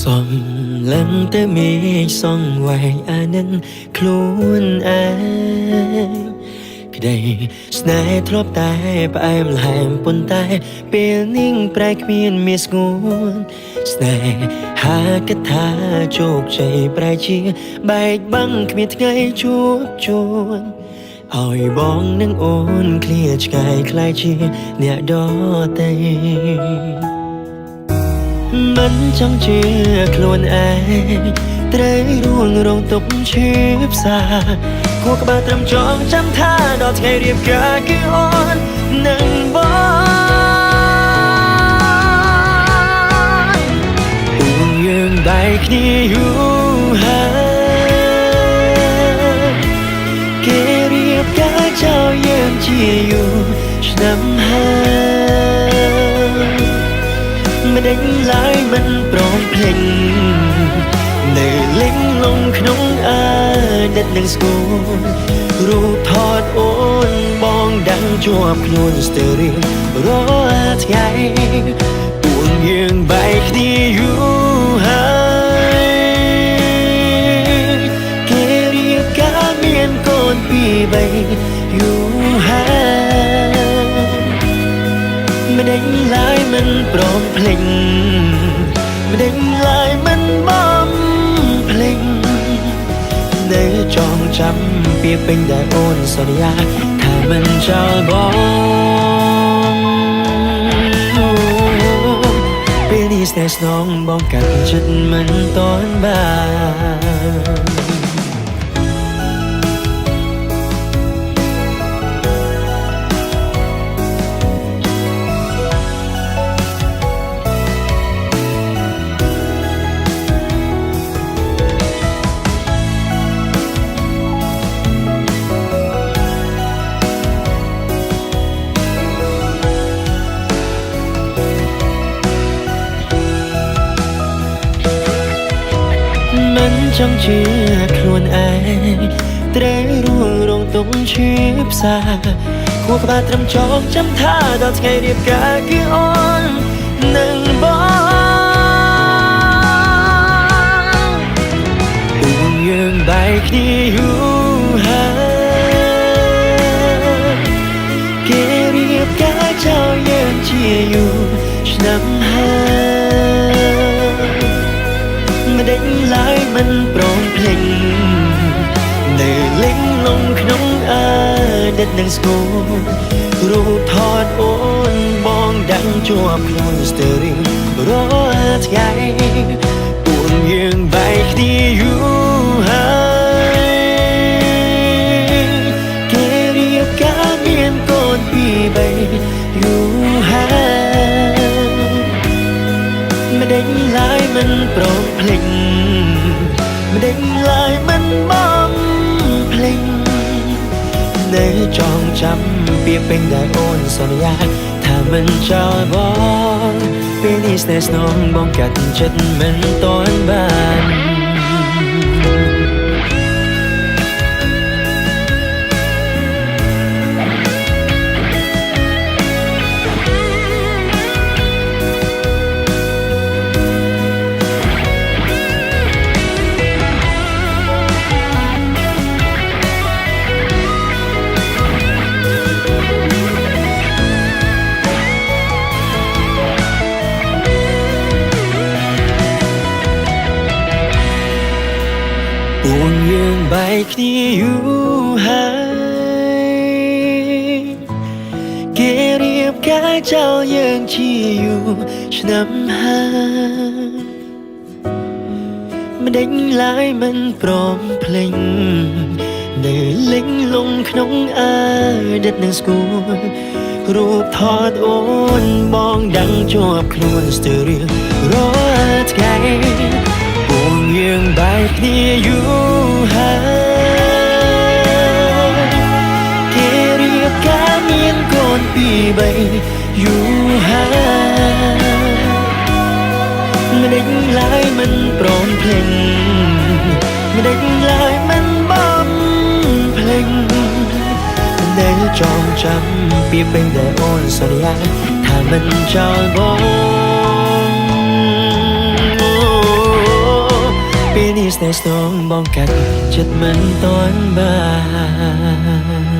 សំឡឹងតែមេឃសងវែងអានឹងខ្លួនឯងក្តីស្នេហ៍ធ្លាប់តែផ្អែមល្ហែមប៉ុន្តែពេលนิ่งប្រែគ្មានមានស្ងួនស្នេហាគិតថាជោគជ័យប្រែជាបែកបាំងគ្មានថ្ងៃជួបជុំឲ្យបងនឹងអូនឃ្លាឆ្ងាយខ្លាយជាអ្នកដទៃមិនចង់ជាខ្លួនឯងត្រូវរួងរងទុកឈឺផ្សាគួរក្បាលត្រឹមចងចាំថាដល់ថ្ងៃរៀបការគឺអូននឹងបងពួកយើងបែកគ្នាយូរហើយគេរៀបការចោលយើងជាយូរឆ្នាំហើយមិនដេញឡើយមិនព្រមភ្លេចនៅលេងលងក្នុងអតីតនឹងស្គាល់រូបថតអូនបងដឹងជាប់ខ្លួនស្ទើររាល់ថ្ងៃពួកយើងបែកគ្នាយូរហើយគេរៀបការមានកូនពីរបីយូរហើយមិនដេញឡើយមិនព្រមភ្លេចមិនដេញឡើយមិនបំភ្លេចនៅចងចាំពីពេញដែលអូនសន្យាថាមិនចោលបងពេលនេះស្នេហ៍ស្នងបងកាត់ចិត្តមិនតន់បានមិនចង់ជាខ្លួនឯងត្រូវរួងរងទុកឈឺផ្សាគួរក្បាលត្រឹមចងចាំថាដល់ថ្ងៃរៀបការគឺអូននឹងបងពួកយើងបែកគ្នាយូរហើយគេរៀបការចោលយើងជាយូរឆ្នាំហើយមិនដេញឡើយមិនព្រមភ្លេចនៅលេងលងក្នុងអតីតនឹងស្គាល់រូបថតអូនបងដឹងជាប់ខ្លួនស្ទើររាល់ថ្ងៃពួកយើងបែកគ្នាយូរហើយគេរៀបការមានកូនពីរបីយូរហើយមិនដេញឡើយមិនព្រមភ្លេចមិនដេញឡើយមិនបំភ្លេចនៅចងចាំពីពេញដែលអូនសន្យាថាមិនចោលបងពេលនេះស្នេហ៍ស្នងបងកាត់ចិត្តមិនតន់បានពួកយើងបែកគ្នាយូរហើយគេរៀបការចោលយើងជាយូរឆ្នាំហើយមិនដេញឡើយមិនព្រមភ្លេចនៅលេងលងក្នុងអតីតនឹងស្គាល់រូបថតអូនបងដឹងជាប់ខ្លួនស្ទើររាល់ថ្ងៃ គ្នាយូរហើយគេរៀបការមានកូនពីរបីយូរហើយមិនដេញឡើយមិនព្រមភ្លេចមិនដេញឡើយមិនបំភ្លេចដែលចងចាំពីពេលដែលអូនសន្យាថាមិនចោលបងពេលនេះស្នេហ៍ស្នងបងកាត់ចិត្តមិនតន់បាន